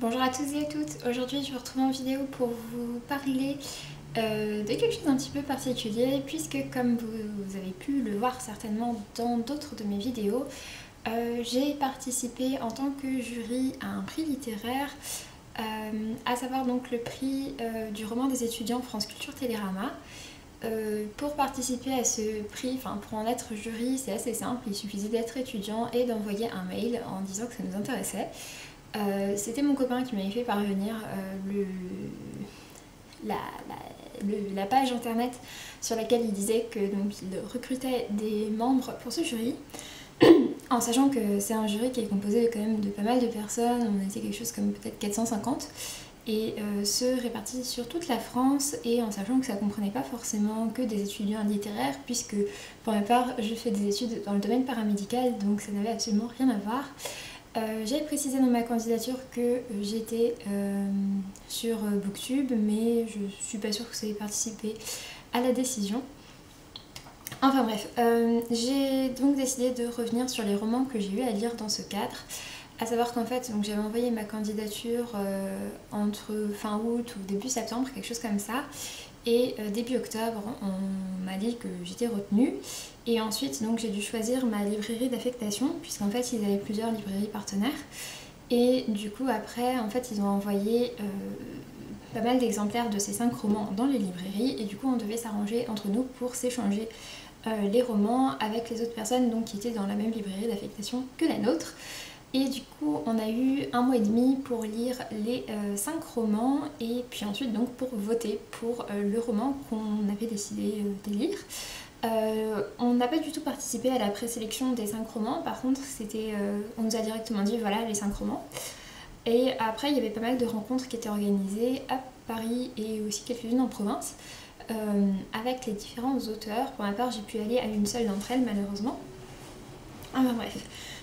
Bonjour à tous et à toutes, aujourd'hui je vous retrouve en vidéo pour vous parler de quelque chose d'un petit peu particulier puisque comme vous avez pu le voir certainement dans d'autres de mes vidéos, j'ai participé en tant que jury à un prix littéraire, à savoir donc le prix du roman des étudiants France Culture Télérama. Pour participer à ce prix, enfin pour en être jury, c'est assez simple, il suffisait d'être étudiant et d'envoyer un mail en disant que ça nous intéressait. C'était mon copain qui m'avait fait parvenir la page internet sur laquelle il disait que donc il recrutait des membres pour ce jury, en sachant que c'est un jury qui est composé quand même de pas mal de personnes, on était quelque chose comme peut-être 450 et se répartis sur toute la France, et en sachant que ça comprenait pas forcément que des étudiants littéraires puisque pour ma part je fais des études dans le domaine paramédical, donc ça n'avait absolument rien à voir. J'avais précisé dans ma candidature que j'étais sur Booktube, mais je suis pas sûre que ça ait participé à la décision. Enfin bref, j'ai donc décidé de revenir sur les romans que j'ai eu à lire dans ce cadre. À savoir qu'en fait, j'avais envoyé ma candidature entre fin août ou début septembre, quelque chose comme ça. Et début octobre, on m'a dit que j'étais retenue. Et ensuite, donc j'ai dû choisir ma librairie d'affectation, puisqu'en fait, ils avaient plusieurs librairies partenaires. Et du coup, après, en fait, ils ont envoyé pas mal d'exemplaires de ces 5 romans dans les librairies. Et du coup, on devait s'arranger entre nous pour s'échanger les romans avec les autres personnes donc, qui étaient dans la même librairie d'affectation que la nôtre. Et du coup on a eu 1 mois et demi pour lire les 5 romans et puis ensuite donc pour voter pour le roman qu'on avait décidé de lire. On n'a pas du tout participé à la présélection des 5 romans, par contre on nous a directement dit voilà les 5 romans. Et après il y avait pas mal de rencontres qui étaient organisées à Paris et aussi quelques-unes en province avec les différents auteurs. Pour ma part j'ai pu aller à une seule d'entre elles malheureusement. Enfin bref.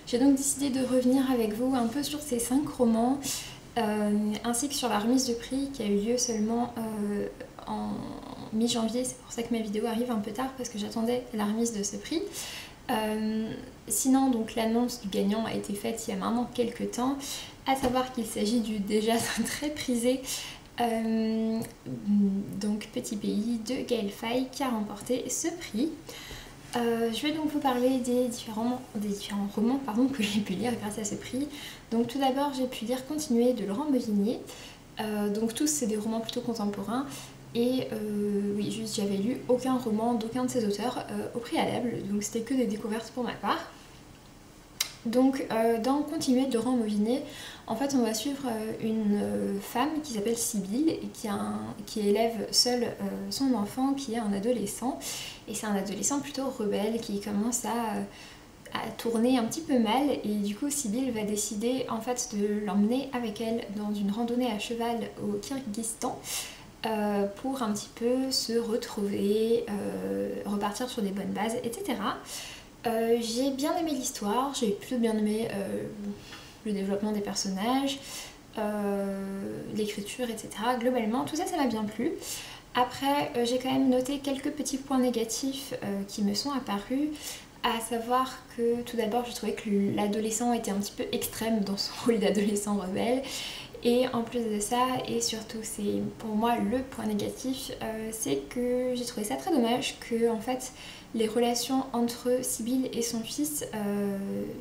J'ai donc décidé de revenir avec vous un peu sur ces 5 romans, ainsi que sur la remise de prix qui a eu lieu seulement en mi-janvier. C'est pour ça que ma vidéo arrive un peu tard parce que j'attendais la remise de ce prix. Sinon, donc l'annonce du gagnant a été faite il y a maintenant quelques temps, à savoir qu'il s'agit du déjà très prisé donc Petit Pays de Gaël Faye qui a remporté ce prix. Je vais donc vous parler des différents romans que j'ai pu lire grâce à ce prix. Donc tout d'abord j'ai pu lire Continuer de Laurent Mevinier. Donc tous c'est des romans plutôt contemporains. Et oui, juste j'avais lu aucun roman d'aucun de ces auteurs au préalable, donc c'était que des découvertes pour ma part. Donc dans Continuer de Laurent Mevinier, en fait on va suivre une femme qui s'appelle Sibylle et qui élève seule son enfant qui est un adolescent. Et c'est un adolescent plutôt rebelle qui commence à tourner un petit peu mal, et du coup Sibylle va décider en fait de l'emmener avec elle dans une randonnée à cheval au Kyrgyzstan pour un petit peu se retrouver, repartir sur des bonnes bases, etc. J'ai bien aimé l'histoire, j'ai plutôt bien aimé le développement des personnages, l'écriture, etc. Globalement, tout ça, ça m'a bien plu. Après, j'ai quand même noté quelques petits points négatifs qui me sont apparus, à savoir que tout d'abord, je trouvais que l'adolescent était un petit peu extrême dans son rôle d'adolescent rebelle. Et en plus de ça, et surtout c'est pour moi le point négatif, c'est que j'ai trouvé ça très dommage que en fait les relations entre Sibylle et son fils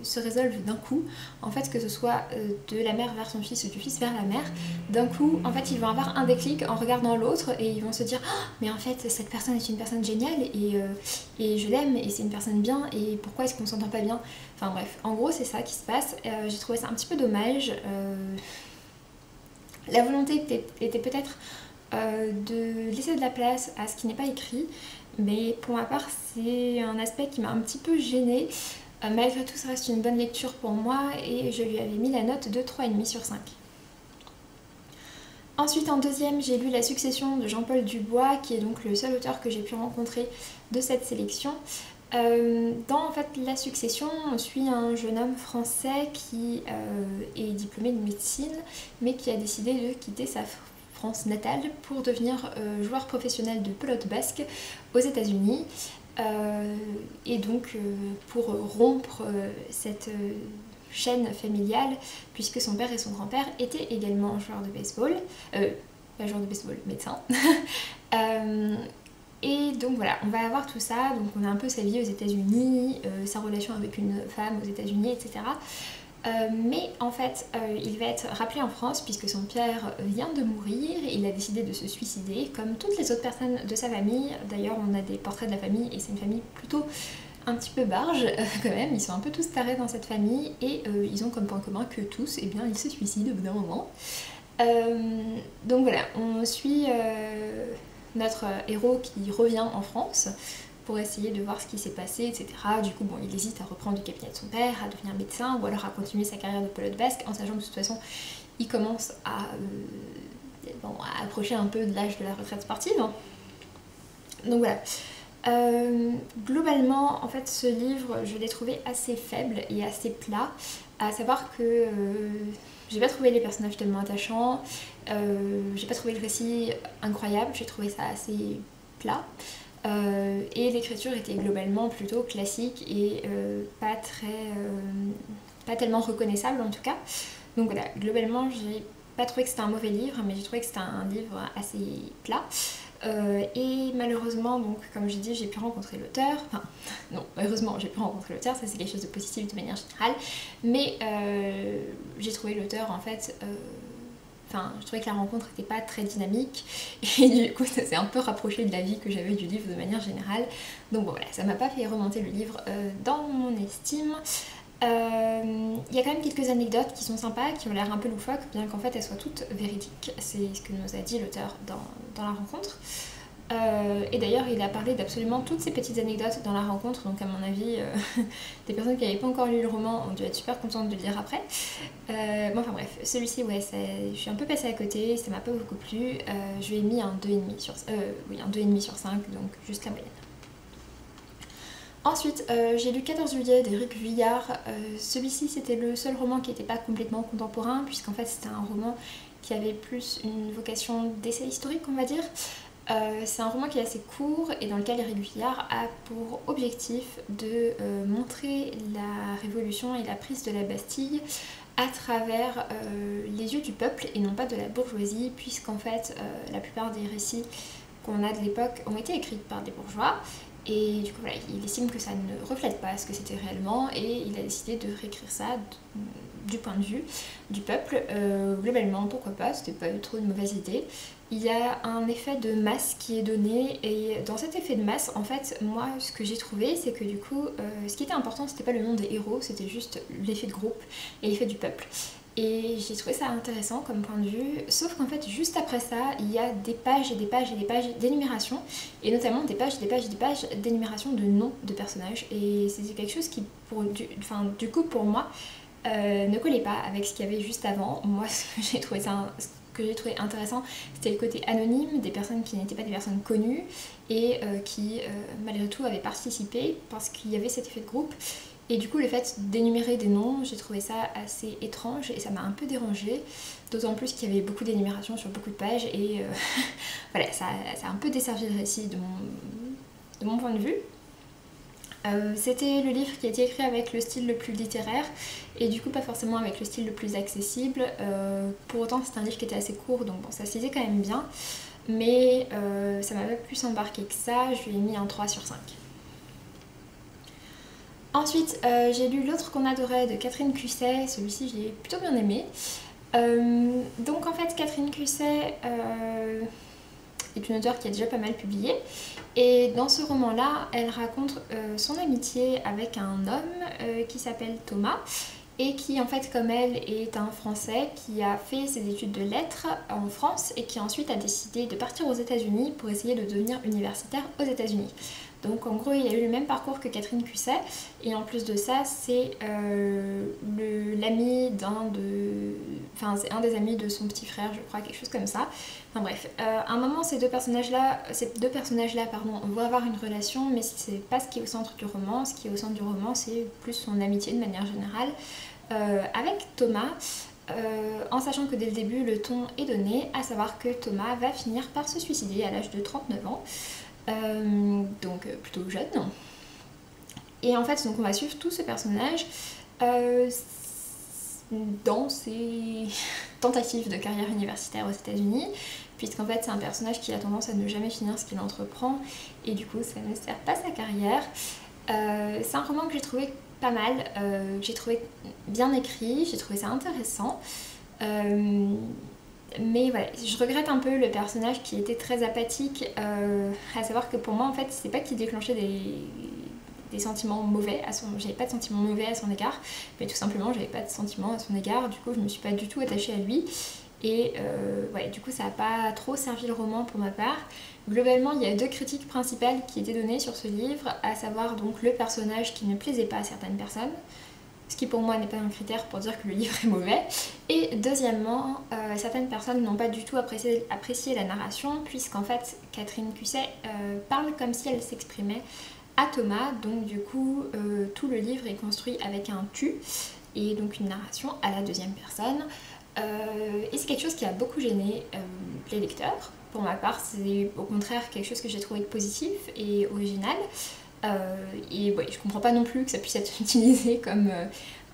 se résolvent d'un coup. En fait que ce soit de la mère vers son fils ou du fils vers la mère, d'un coup en fait ils vont avoir un déclic en regardant l'autre et ils vont se dire oh, mais en fait cette personne est une personne géniale et je l'aime et c'est une personne bien et pourquoi est-ce qu'on s'entend pas bien. Enfin bref, en gros c'est ça qui se passe. J'ai trouvé ça un petit peu dommage. La volonté était peut-être de laisser de la place à ce qui n'est pas écrit, mais pour ma part c'est un aspect qui m'a un petit peu gênée. Malgré tout ça reste une bonne lecture pour moi et je lui avais mis la note de 3,5 sur 5. Ensuite en deuxième j'ai lu La Succession de Jean-Paul Dubois, qui est donc le seul auteur que j'ai pu rencontrer de cette sélection. Dans en fait, La Succession, on suit un jeune homme français qui est diplômé de médecine mais qui a décidé de quitter sa France natale pour devenir joueur professionnel de pelote basque aux États-Unis. Et donc pour rompre cette chaîne familiale, puisque son père et son grand-père étaient également joueurs de baseball, pas joueurs de baseball, médecins. Et donc voilà, on va avoir tout ça, donc on a un peu sa vie aux États-Unis, sa relation avec une femme aux États-Unis, etc. Mais en fait, il va être rappelé en France puisque son père vient de mourir, il a décidé de se suicider, comme toutes les autres personnes de sa famille. D'ailleurs, on a des portraits de la famille et c'est une famille plutôt un petit peu barge quand même, ils sont un peu tous tarés dans cette famille et ils ont comme point commun que tous, eh bien, ils se suicident au bout d'un moment. Donc voilà, on suit notre héros qui revient en France pour essayer de voir ce qui s'est passé, etc. Du coup, bon, il hésite à reprendre du cabinet de son père, à devenir médecin, ou alors à continuer sa carrière de pilote basque, en sachant que de toute façon, il commence à approcher un peu de l'âge de la retraite sportive. Donc voilà. Globalement, en fait, ce livre, je l'ai trouvé assez faible et assez plat, à savoir que j'ai pas trouvé les personnages tellement attachants, j'ai pas trouvé le récit incroyable, j'ai trouvé ça assez plat. Et l'écriture était globalement plutôt classique et pas tellement reconnaissable en tout cas. Donc voilà, globalement j'ai pas trouvé que c'était un mauvais livre, mais j'ai trouvé que c'était un livre assez plat. Et malheureusement, donc comme j'ai dit, j'ai pu rencontrer l'auteur, enfin non, heureusement j'ai pu rencontrer l'auteur, ça c'est quelque chose de positif de manière générale, mais j'ai trouvé l'auteur en fait... Enfin, je trouvais que la rencontre n'était pas très dynamique et du coup ça s'est un peu rapproché de la vie que j'avais du livre de manière générale. Donc bon voilà, ça m'a pas fait remonter le livre dans mon estime. Il y a quand même quelques anecdotes qui sont sympas, qui ont l'air un peu loufoques, bien qu'en fait elles soient toutes véridiques. C'est ce que nous a dit l'auteur dans la rencontre. Et d'ailleurs il a parlé d'absolument toutes ces petites anecdotes dans la rencontre, donc à mon avis des personnes qui n'avaient pas encore lu le roman ont dû être super contentes de le lire après. Bon enfin bref, celui-ci ouais, je suis un peu passée à côté, ça m'a pas beaucoup plu, je lui ai mis un 2,5 sur, un 2,5 sur 5, donc juste la moyenne. Ensuite, j'ai lu 14 juillet d'Éric Vuillard. Celui-ci c'était le seul roman qui n'était pas complètement contemporain, puisqu'en fait c'était un roman qui avait plus une vocation d'essai historique on va dire. C'est un roman qui est assez court et dans lequel Éric Vuillard a pour objectif de montrer la révolution et la prise de la Bastille à travers les yeux du peuple et non pas de la bourgeoisie, puisqu'en fait la plupart des récits qu'on a de l'époque ont été écrits par des bourgeois et du coup voilà, il estime que ça ne reflète pas ce que c'était réellement et il a décidé de réécrire ça du point de vue du peuple. Globalement, pourquoi pas, c'était pas trop une mauvaise idée. Il y a un effet de masse qui est donné et dans cet effet de masse, en fait, moi ce que j'ai trouvé c'est que du coup, ce qui était important c'était pas le nom des héros, c'était juste l'effet de groupe et l'effet du peuple. Et j'ai trouvé ça intéressant comme point de vue, sauf qu'en fait juste après ça, il y a des pages et des pages et des pages d'énumération, et notamment des pages et des pages et des pages d'énumération de noms de personnages, et c'est quelque chose qui, du coup pour moi, ne collait pas avec ce qu'il y avait juste avant. Moi ce que j'ai trouvé intéressant, c'était le côté anonyme des personnes qui n'étaient pas des personnes connues et qui malgré tout avaient participé parce qu'il y avait cet effet de groupe. Et du coup le fait d'énumérer des noms, j'ai trouvé ça assez étrange et ça m'a un peu dérangée, d'autant plus qu'il y avait beaucoup d'énumérations sur beaucoup de pages et voilà, ça a un peu desservi le récit de mon point de vue. C'était le livre qui a été écrit avec le style le plus littéraire et du coup pas forcément avec le style le plus accessible. Pour autant c'est un livre qui était assez court, donc bon, ça se lisait quand même bien, mais ça m'a pas plus embarqué que ça, je lui ai mis un 3 sur 5. Ensuite j'ai lu L'autre qu'on adorait de Catherine Cusset, celui-ci je l'ai plutôt bien aimé. Donc en fait Catherine Cusset est une auteure qui a déjà pas mal publié et dans ce roman là elle raconte son amitié avec un homme qui s'appelle Thomas et qui en fait comme elle est un Français qui a fait ses études de lettres en France et qui ensuite a décidé de partir aux États-Unis pour essayer de devenir universitaire aux États-Unis. Donc en gros il a eu le même parcours que Catherine Cusset et en plus de ça c'est l'ami c'est un des amis de son petit frère je crois, quelque chose comme ça. Enfin bref, à un moment ces deux personnages là vont avoir une relation, mais c'est pas ce qui est au centre du roman. Ce qui est au centre du roman c'est plus son amitié de manière générale avec Thomas. En sachant que dès le début le ton est donné, à savoir que Thomas va finir par se suicider à l'âge de 39 ans. Donc plutôt jeune. Et en fait donc on va suivre tout ce personnage. dans ses tentatives de carrière universitaire aux États-Unis, puisqu'en fait c'est un personnage qui a tendance à ne jamais finir ce qu'il entreprend et du coup ça ne sert pas sa carrière. C'est un roman que j'ai trouvé pas mal, que j'ai trouvé bien écrit, j'ai trouvé ça intéressant. Mais voilà, je regrette un peu le personnage qui était très apathique, à savoir que pour moi en fait c'est pas qu'il déclenchait des sentiments mauvais j'avais pas de sentiments mauvais à son égard, mais tout simplement j'avais pas de sentiments à son égard, du coup je me suis pas du tout attachée à lui et ouais, du coup ça a pas trop servi le roman pour ma part. Globalement il y a deux critiques principales qui étaient données sur ce livre, à savoir donc le personnage qui ne plaisait pas à certaines personnes, ce qui pour moi n'est pas un critère pour dire que le livre est mauvais, et deuxièmement certaines personnes n'ont pas du tout apprécié la narration, puisqu'en fait Catherine Cusset parle comme si elle s'exprimait à Thomas, donc du coup tout le livre est construit avec un tu et donc une narration à la deuxième personne, et c'est quelque chose qui a beaucoup gêné les lecteurs. Pour ma part c'est au contraire quelque chose que j'ai trouvé positif et original, et ouais, je comprends pas non plus que ça puisse être utilisé comme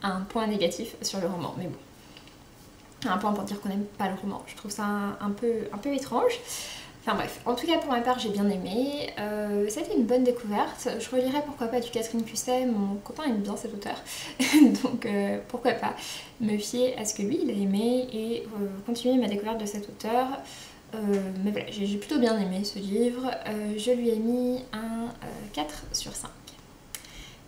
un point négatif sur le roman, mais bon, un point pour dire qu'on n'aime pas le roman, je trouve ça un peu étrange. Enfin bref, en tout cas pour ma part j'ai bien aimé, c'était une bonne découverte, je relirai pourquoi pas du Catherine Cusset, mon copain aime bien cet auteur, donc pourquoi pas me fier à ce que lui il a aimé et continuer ma découverte de cet auteur. Mais voilà, j'ai plutôt bien aimé ce livre, je lui ai mis un 4 sur 5.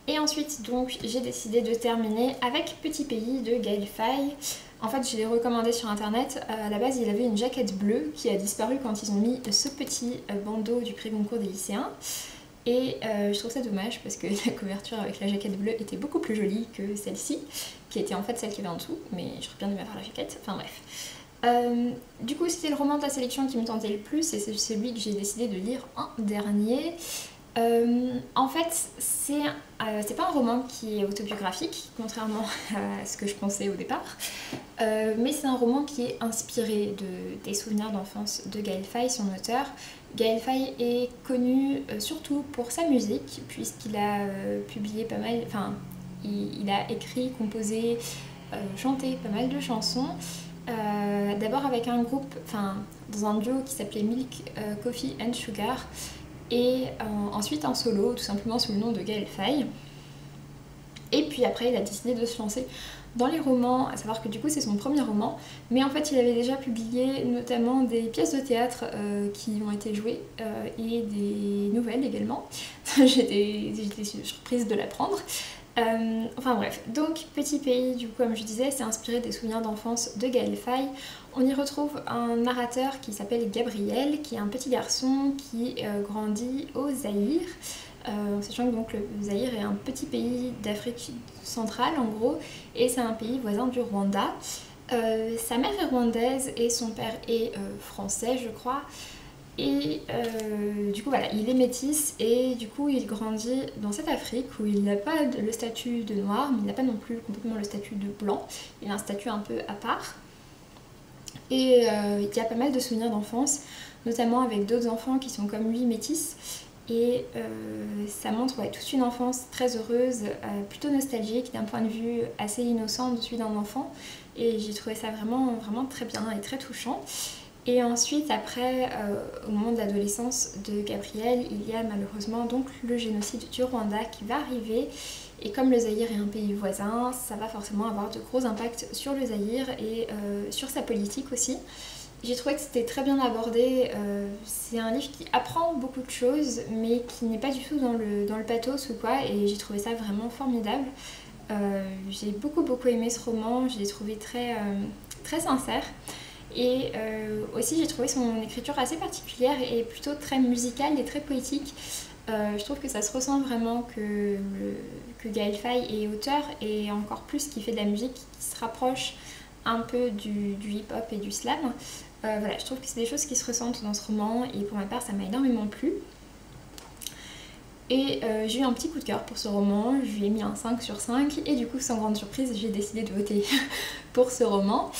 Et ensuite donc j'ai décidé de terminer avec Petit Pays de Gaël Faye. En fait je l'ai recommandé sur internet, à la base il avait une jaquette bleue qui a disparu quand ils ont mis ce petit bandeau du prix Goncourt des lycéens. Et je trouve ça dommage parce que la couverture avec la jaquette bleue était beaucoup plus jolie que celle-ci, qui était en fait celle qui avait en dessous, mais j'aurais bien aimé avoir la jaquette, enfin bref. Du coup c'était le roman de la sélection qui me tentait le plus et c'est celui que j'ai décidé de lire en dernier. En fait c'est pas un roman qui est autobiographique, contrairement à ce que je pensais au départ, mais c'est un roman qui est inspiré des souvenirs d'enfance de Gaël Faye, son auteur. Gaël Faye est connu surtout pour sa musique, puisqu'il a publié pas mal, enfin il a écrit, composé, chanté pas mal de chansons. D'abord avec un groupe, enfin dans un duo qui s'appelait Milk, Coffee and Sugar, et ensuite en solo, tout simplement sous le nom de Gaël Faye. Et puis après il a décidé de se lancer dans les romans, à savoir que du coup c'est son premier roman, mais en fait il avait déjà publié notamment des pièces de théâtre qui ont été jouées et des nouvelles également. J'étais surprise de l'apprendre. Enfin bref, donc Petit Pays, du coup comme je disais, c'est inspiré des souvenirs d'enfance de Gaël Faye. On y retrouve un narrateur qui s'appelle Gabriel, qui est un petit garçon qui grandit au Zaïre, sachant que donc, le Zaïre est un petit pays d'Afrique centrale en gros, et c'est un pays voisin du Rwanda. Sa mère est rwandaise et son père est français je crois. Et du coup voilà, il est métis et du coup il grandit dans cette Afrique où il n'a pas le statut de noir, mais il n'a pas non plus complètement le statut de blanc, il a un statut un peu à part. Et il y a pas mal de souvenirs d'enfance, notamment avec d'autres enfants qui sont comme lui métis. Et ça montre ouais, toute une enfance très heureuse, plutôt nostalgique, d'un point de vue assez innocent de celui d'un enfant. Et j'ai trouvé ça vraiment, vraiment très bien et très touchant. Et ensuite, après, au moment de l'adolescence de Gabriel, il y a malheureusement donc le génocide du Rwanda qui va arriver. Et comme le Zaïre est un pays voisin, ça va forcément avoir de gros impacts sur le Zaïre et sur sa politique aussi. J'ai trouvé que c'était très bien abordé, c'est un livre qui apprend beaucoup de choses mais qui n'est pas du tout dans le pathos ou quoi, et j'ai trouvé ça vraiment formidable. J'ai beaucoup aimé ce roman, je l'ai trouvé très sincère. Et aussi j'ai trouvé son écriture assez particulière et plutôt très musicale et très poétique. Je trouve que ça se ressent vraiment que Gaël Faye est auteur et encore plus qu'il fait de la musique qui se rapproche un peu du hip-hop et du slam. Voilà, je trouve que c'est des choses qui se ressentent dans ce roman et pour ma part ça m'a énormément plu. Et j'ai eu un petit coup de cœur pour ce roman, je lui ai mis un 5 sur 5 et du coup sans grande surprise j'ai décidé de voter pour ce roman.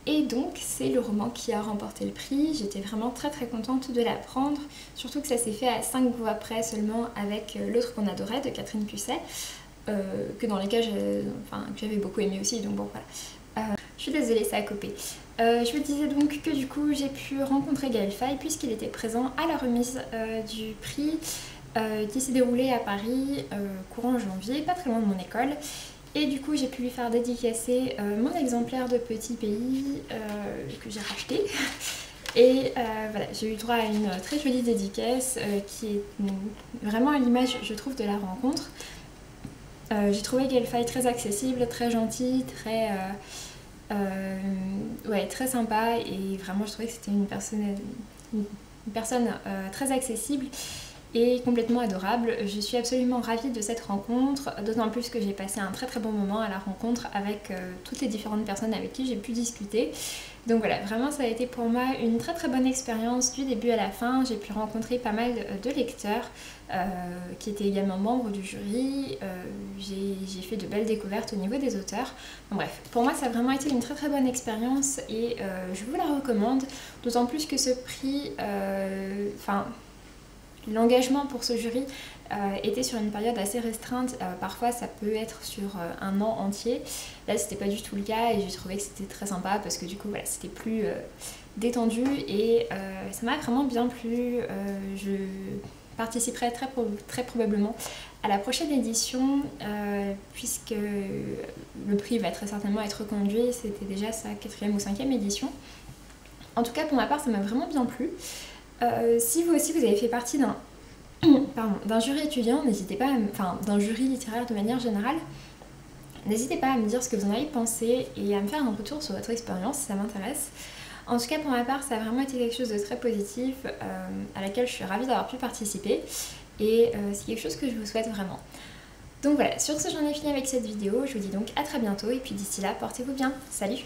Et donc c'est le roman qui a remporté le prix, j'étais vraiment très contente de l'apprendre, surtout que ça s'est fait à 5 voix près seulement avec L'autre qu'on adorait de Catherine Cusset. dans lesquels que j'avais beaucoup aimé aussi, donc bon voilà. Je suis désolée, ça a coupé. Je vous disais donc que du coup j'ai pu rencontrer Gaël Faye puisqu'il était présent à la remise du prix qui s'est déroulée à Paris courant janvier, pas très loin de mon école. Et du coup j'ai pu lui faire dédicacer mon exemplaire de Petit Pays que j'ai racheté. Et voilà, j'ai eu droit à une très jolie dédicace qui est vraiment à l'image, je trouve, de la rencontre. J'ai trouvé Gaël Faye très accessible, très gentille, très sympa, et vraiment je trouvais que c'était une personne très accessible et complètement adorable. Je suis absolument ravie de cette rencontre, d'autant plus que j'ai passé un très bon moment à la rencontre avec toutes les différentes personnes avec qui j'ai pu discuter. Donc voilà, vraiment ça a été pour moi une très bonne expérience du début à la fin. J'ai pu rencontrer pas mal de lecteurs qui étaient également membres du jury. J'ai fait de belles découvertes au niveau des auteurs. Donc bref, pour moi ça a vraiment été une très bonne expérience et je vous la recommande, d'autant plus que ce prix, l'engagement pour ce jury était sur une période assez restreinte, parfois ça peut être sur un an entier. Là c'était pas du tout le cas et j'ai trouvé que c'était très sympa parce que du coup voilà, c'était plus détendu et ça m'a vraiment bien plu. Je participerai très probablement à la prochaine édition puisque le prix va très certainement être reconduit, c'était déjà sa 4e ou 5e édition. En tout cas pour ma part ça m'a vraiment bien plu. Si vous aussi vous avez fait partie d'un jury étudiant, n'hésitez pas d'un jury littéraire de manière générale, n'hésitez pas à me dire ce que vous en avez pensé et à me faire un retour sur votre expérience si ça m'intéresse. En tout cas pour ma part ça a vraiment été quelque chose de très positif à laquelle je suis ravie d'avoir pu participer et c'est quelque chose que je vous souhaite vraiment. Donc voilà, sur ce j'en ai fini avec cette vidéo, je vous dis donc à très bientôt et puis d'ici là portez-vous bien, salut!